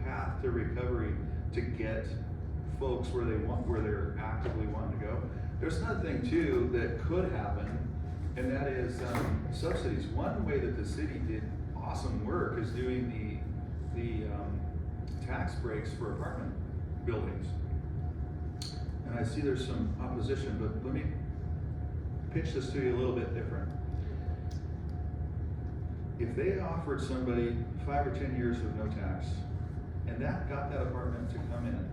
path to recovery to get folks where they're actively wanting to go. There's another thing too that could happen, and that is subsidies. One way that the city did awesome work is doing the tax breaks for apartment buildings. And I see there's some opposition, but let me pitch this to you a little bit different. If they offered somebody 5 or 10 years of no tax, and that got that apartment to come in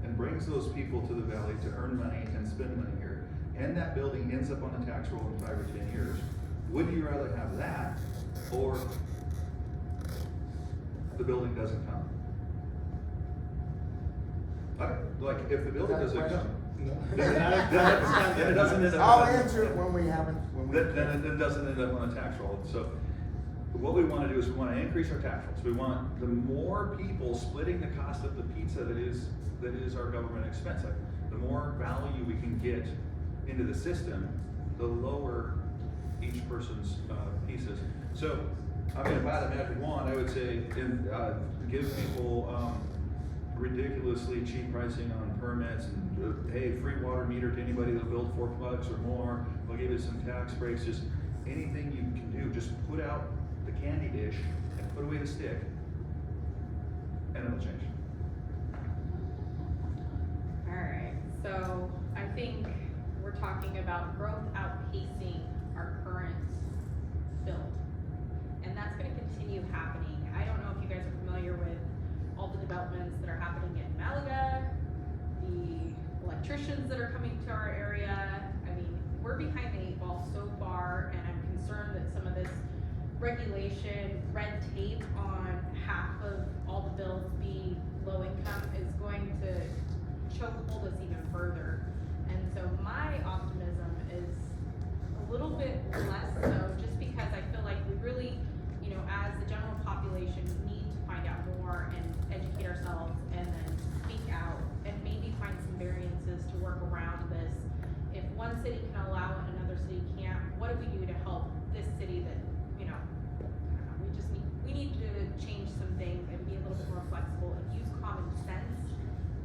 and brings those people to the valley to earn money and spend money here, and that building ends up on the tax roll in 5 or 10 years, would you rather have that or the building doesn't come? Like if the building doesn't come, then it doesn't end up. I'll answer it when we haven't. Then it doesn't end up on a tax roll. So what we want to do is we want to increase our tax rolls. We want the more people splitting the cost of the pizza that is our government expense. Like, the more value we can get into the system, the lower each person's pieces. So I mean, if I had a magic wand, I would say give people ridiculously cheap pricing on permits, and hey, free water meter to anybody that'll build $4 or more. We'll give you some tax breaks. Just anything you can do. Just put out the candy dish and put away the stick, and it'll change. All right, so I think we're talking about growth outpacing our current build. that's gonna continue happening. I don't know if you guys are familiar with all the developments that are happening in Malaga, the electricians that are coming to our area. I mean, we're behind the 8 ball so far, and I'm concerned that some of this regulation, red tape on half of all the bills be low income is going to chokehold us even further. And so my optimism is a little bit less so, just because I feel like we really, you know, as the general population, need to find out more and educate ourselves and then speak out and maybe find some variances to work around this. If one city can allow it, another city can't, what do we do to help this city that, you know, I don't know, we need to change some things and be a little bit more flexible and use common sense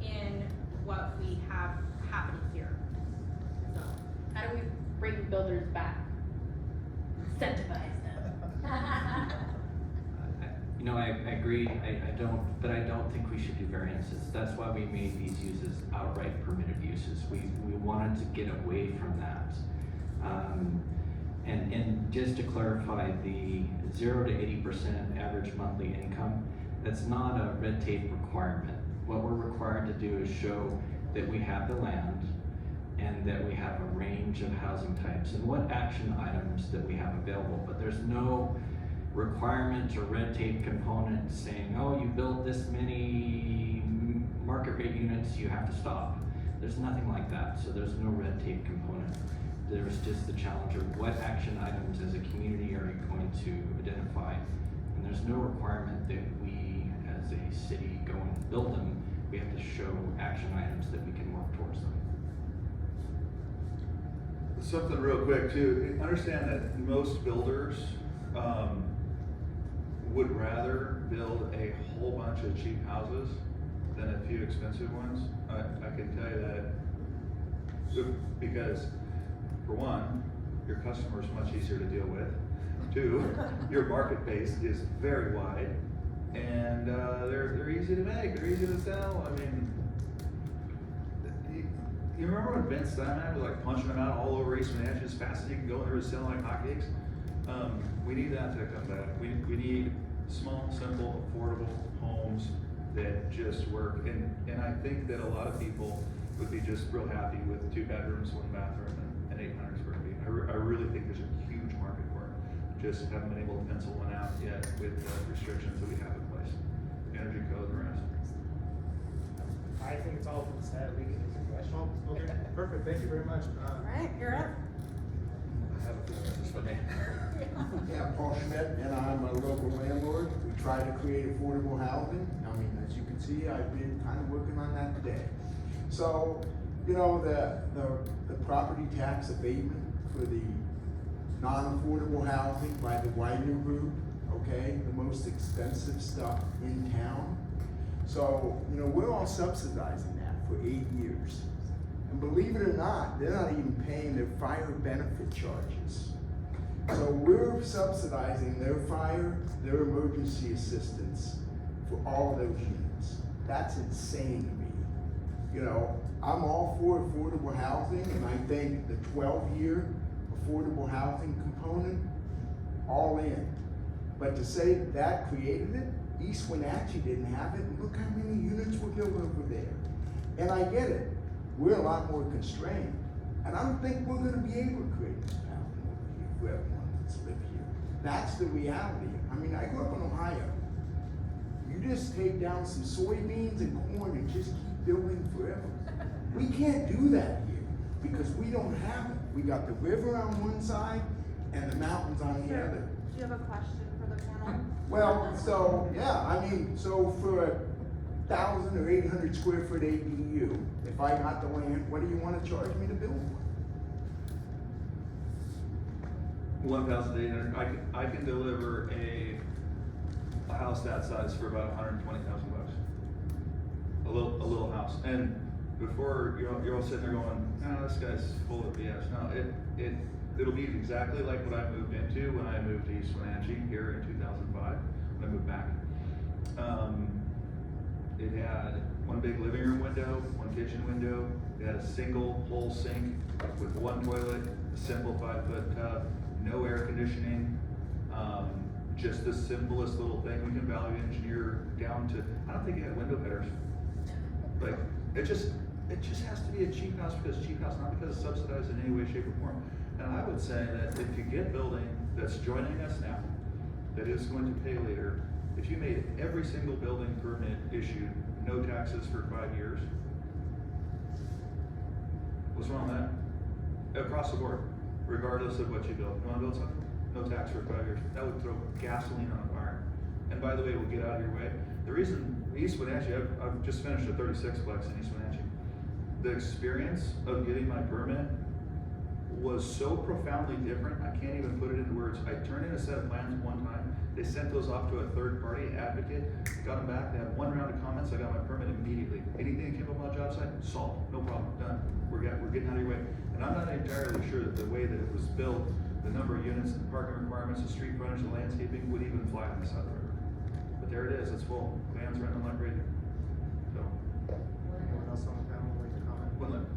in what we have happening here. So, how do we bring builders back? Incentivize them. You know, I agree, but I don't think we should do variances. That's why we made these uses outright permitted uses. We wanted to get away from that. And just to clarify, the 0 to 80% average monthly income, that's not a red tape requirement. What we're required to do is show that we have the land and that we have a range of housing types and what action items that we have available, but there's no requirement or red tape component saying, oh, you built this many market rate units, you have to stop. There's nothing like that, so there's no red tape component. There's just the challenge of what action items as a community are you going to identify, and there's no requirement that we as a city go and build them. We have to show action items that we can work towards them. Something real quick too, understand that most builders would rather build a whole bunch of cheap houses than a few expensive ones. I can tell you that because, for one, your customer is much easier to deal with. 2, your market base is very wide, and they're easy to make, they're easy to sell. I mean, you remember when Vince Steinman was like punching them out all over East Wenatchee as fast as you can go, and they were selling like hotcakes? We need that to come back. We need small, simple, affordable homes that just work. And I think that a lot of people would be just real happy with 2 bedrooms, 1 bathroom, and 800 square feet. I really think there's a huge market for it. Just haven't been able to pencil one out yet with the restrictions that we have in place, energy code and the rest. I think it's all been said. We can take a question. Oh, okay, perfect, thank you very much. Alright, you're up. I have a feeling this is for me. Yeah, Paul Schmidt, and I'm a local landlord. We try to create affordable housing. I mean, as you can see, I've been kind of working on that today. So, you know, the property tax abatement for the non-affordable housing by the Widener Group, okay, the most expensive stuff in town. So, you know, we're all subsidizing that for 8 years. And believe it or not, they're not even paying their fire benefit charges. So we're subsidizing their fire, their emergency assistance for all those units. That's insane to me. You know, I'm all for affordable housing, and I think the 12-year affordable housing component, all in. But to say that created it, East Wenatchee didn't have it, and look how many units were built over there. And I get it, we're a lot more constrained, and I don't think we're gonna be able to create this housing over here for everyone that's lived here. That's the reality. I mean, I grew up in Ohio. You just take down some soybeans and corn and just keep building forever. We can't do that here, because we don't have it. We got the river on one side and the mountains on the other. Do you have a question for the panel? Well, so, yeah, I mean, so for a 1,000 or 800 square foot ADU, if I got the land, what do you want to charge me to build one? 1,800. I can deliver a house that size for about 120,000 bucks. A little house. And before you're all sitting there going, "Oh, this guy's full of BS." No, it'll be exactly like what I moved into when I moved to East Wenatchee here in 2005 when I moved back. It had 1 big living room window, 1 kitchen window. It had a single whole sink with 1 toilet, a simple 5-foot tub, no air conditioning, just the simplest little thing, we can value engineer down to, I don't think you had window headers. Like, it just has to be a cheap house because it's cheap house, not because it's subsidized in any way, shape, or form. And I would say that if you get building that's joining us now, that is going to pay later, if you made every single building permit issued, no taxes for 5 years, what's wrong with that? Across the board, regardless of what you build. You wanna build something? No tax for 5 years. That would throw gasoline on a fire. And by the way, we'll get out of your way. The reason East Wenatchee, I've just finished a 36-plex in East Wenatchee. The experience of getting my permit was so profoundly different, I can't even put it into words. I turned in a set of plans one time. They sent those off to a third-party advocate, got them back, they had one round of comments, I got my permit immediately. Anything that came up on the job site, solved, no problem, done. We're getting out of your way. And I'm not entirely sure that the way that it was built, the number of units, the parking requirements, the street frontage, the landscaping would even fly on the side of the river. But there it is, it's full, vans renting like crazy. So, Anyone else on the panel would like to comment? one limit.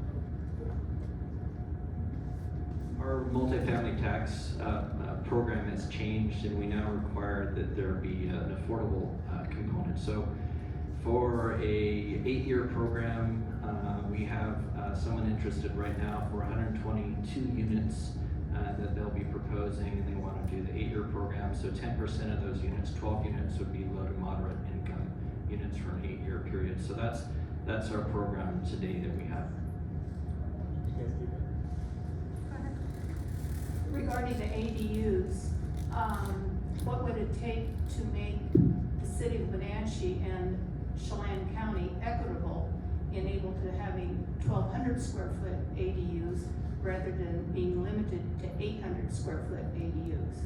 Our multifamily tax program has changed, and we now require that there be an affordable component. So for a 8-year program, we have someone interested right now for 122 units that they'll be proposing, and they want to do the 8-year program. So 10% of those units, 12 units, would be low to moderate income units for an 8-year period. So that's our program today that we have. You guys keep it? Regarding the ADUs, what would it take to make the city of Wenatchee and Chelan County equitable in able to having 1,200 square foot ADUs rather than being limited to 800 square foot ADUs?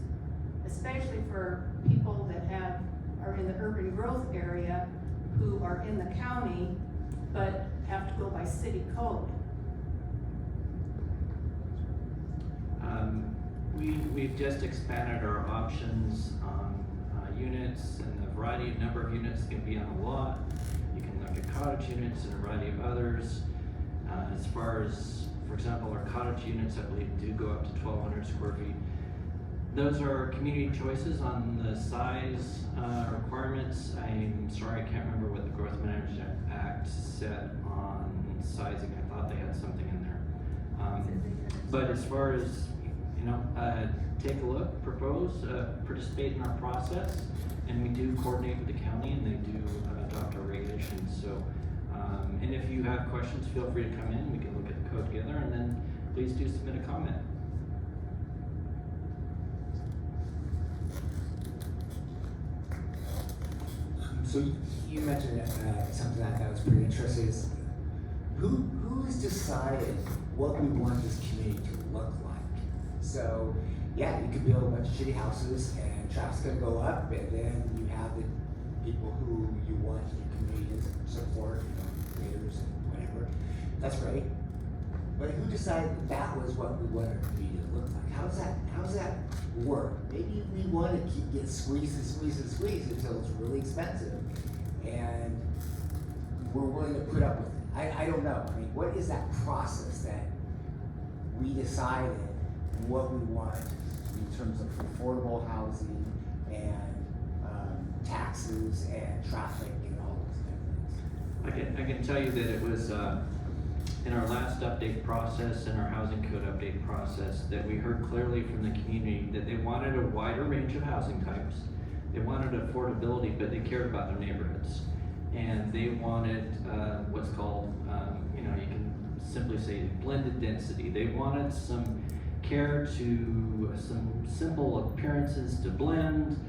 Especially for people that are in the urban growth area who are in the county but have to go by city code. We've just expanded our options on units, and the variety of number of units can be on a lot. You can look at cottage units and a variety of others. As far as, for example, our cottage units, I believe, do go up to 1,200 square feet. Those are community choices on the size requirements. I'm sorry, I can't remember what the Growth Management Act said on sizing. I thought they had something in there. But as far as, take a look, propose, participate in our process, and we do coordinate with the county, and they do adopt our regulations. So, and if you have questions, feel free to come in. We can look at the code together, and then please do submit a comment. So you mentioned something I thought was pretty interesting. Is who's decided what we want this community to look like? So yeah, you could build a bunch of shitty houses and traffic's gonna go up, and then you have the people who you want your community to support, creators and whatever. That's great. But who decided that was what we want our community to look like? How does that work? Maybe we want to get squeezed until it's really expensive, and we're willing to put up with it. I don't know. I mean, what is that process that we decided what we want in terms of affordable housing and taxes and traffic and all those kind of things? I can tell you that it was in our last update process, in our housing code update process, that we heard clearly from the community that they wanted a wider range of housing types. They wanted affordability, but they cared about their neighborhoods. And they wanted what's called, you can simply say blended density. They wanted some care to some simple appearances to blend,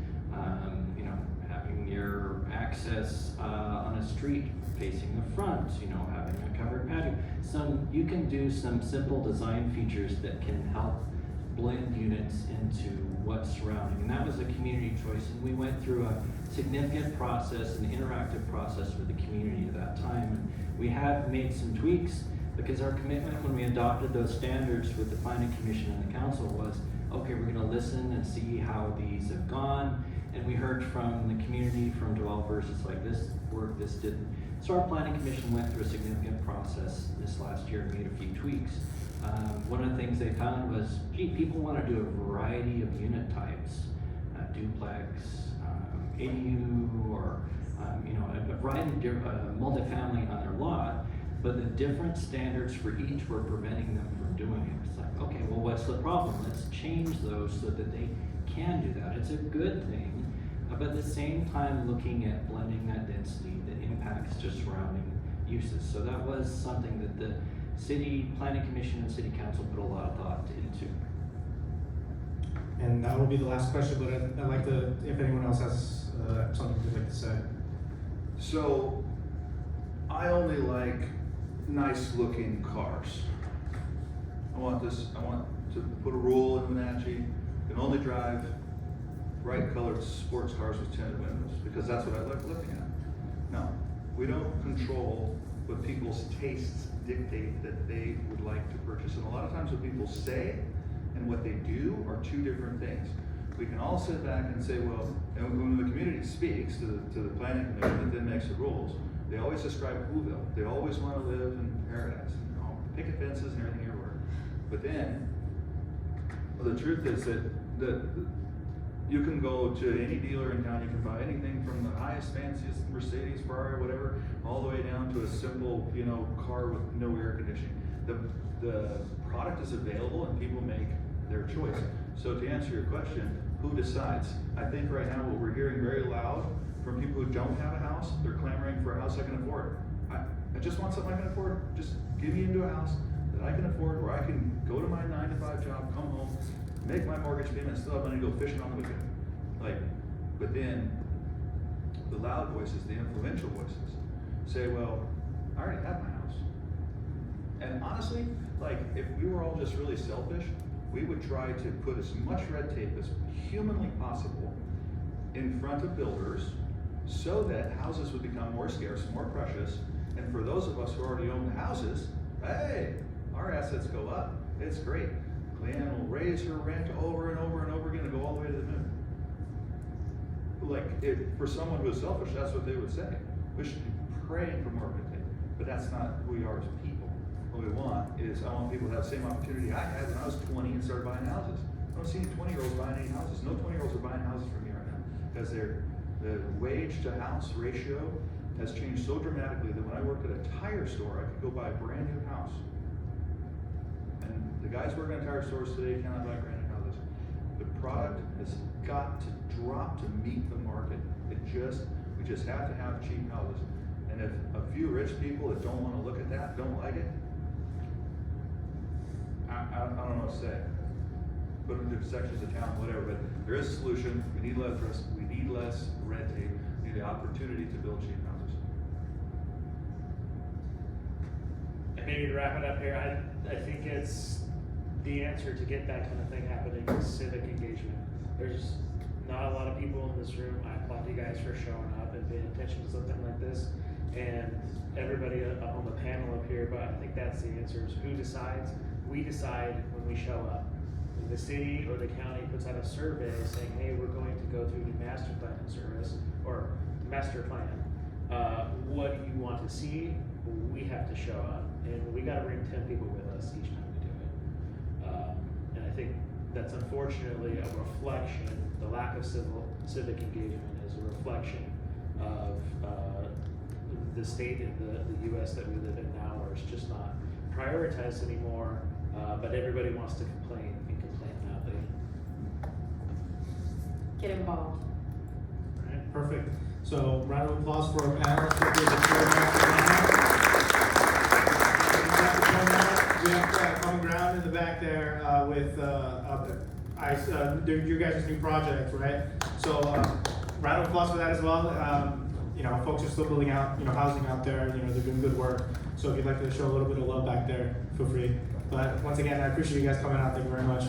having your access on a street facing the front, having a covered patio. You can do some simple design features that can help blend units into what's surrounding. And that was a community choice, and we went through a significant process, an interactive process with the community at that time. And we have made some tweaks, because our commitment when we adopted those standards with the Planning Commission and the Council was, okay, we're gonna listen and see how these have gone. And we heard from the community, from developers, it's like this worked, this didn't. So our Planning Commission went through a significant process this last year and made a few tweaks. One of the things they found was, people want to do a variety of unit types. duplex, ADU, or a variety of multifamily on their lot, but the different standards for each were preventing them from doing it. It's like, okay, well, what's the problem? Let's change those so that they can do that. It's a good thing, but at the same time looking at blending that density that impacts just surrounding uses. So that was something that the City Planning Commission and City Council put a lot of thought into. And that will be the last question, but I'd like to, if anyone else has something they'd like to say. So, I only like nice looking cars. I want to put a rule in Wenatchee, you can only drive bright colored sports cars with tinted windows, because that's what I like looking at. No, we don't control what people's tastes dictate that they would like to purchase. And a lot of times what people say and what they do are two different things. We can all sit back and say, well, and when the community speaks to the planning commission that then makes the rules, they always describe Whoville. They always want to live in paradise, picket fences and everything everywhere. But then, well, the truth is that you can go to any dealer in town, you can buy anything from the highest, fanciest Mercedes, Ferrari, whatever, all the way down to a simple, car with no air conditioning. The product is available and people make their choice. So to answer your question, who decides? I think right now what we're hearing very loud from people who don't have a house, they're clamoring for a house I can afford. I just want something I can afford. Just get me into a house that I can afford, where I can go to my 9-to-5 job, come home, make my mortgage payment, and still have money to go fishing on the weekend. But then the loud voices, the influential voices, say, well, I already have my house. And honestly, if we were all just really selfish, we would try to put as much red tape as humanly possible in front of builders so that houses would become more scarce, more precious, and for those of us who already own houses, hey, our assets go up. It's great. Leanne will raise her rent over and over and over again and go all the way to the moon. For someone who is selfish, that's what they would say. We should be praying for more red tape, but that's not who we are as people. What we want is, I want people to have the same opportunity I had when I was 20 and started buying houses. I don't see any 20-year-olds buying any houses. No 20-year-olds are buying houses from me right now, because the wage to house ratio has changed so dramatically that when I worked at a tire store, I could go buy a brand new house. And the guys working at tire stores today cannot buy brand new houses. The product has got to drop to meet the market. We just have to have cheap houses. And if a few rich people that don't want to look at that, don't like it, I don't know what to say. Put them into sections of town, whatever, but there is a solution. We need less red tape. We need the opportunity to build cheap houses. And maybe to wrap it up here, I think it's the answer to get that kind of thing happening is civic engagement. There's not a lot of people in this room. I applaud you guys for showing up and paying attention to something like this, and everybody on the panel up here, but I think that's the answer, is who decides? We decide when we show up. When the city or the county puts out a survey saying, hey, we're going to go through the master planning service, or master plan, what do you want to see? We have to show up, and we gotta bring 10 people with us each time we do it. And I think that's unfortunately a reflection, the lack of civic engagement is a reflection of the state in the US that we live in now, where it's just not prioritized anymore, but everybody wants to complain and complain loudly. Get involved. All right, perfect. So, round of applause for our panelists. We have common ground in the back there with your guys' new project, right? So, round of applause for that as well. Folks are still building out, housing out there. They're doing good work. So, if you'd like to show a little bit of love back there, feel free. But once again, I appreciate you guys coming out. Thank you very much.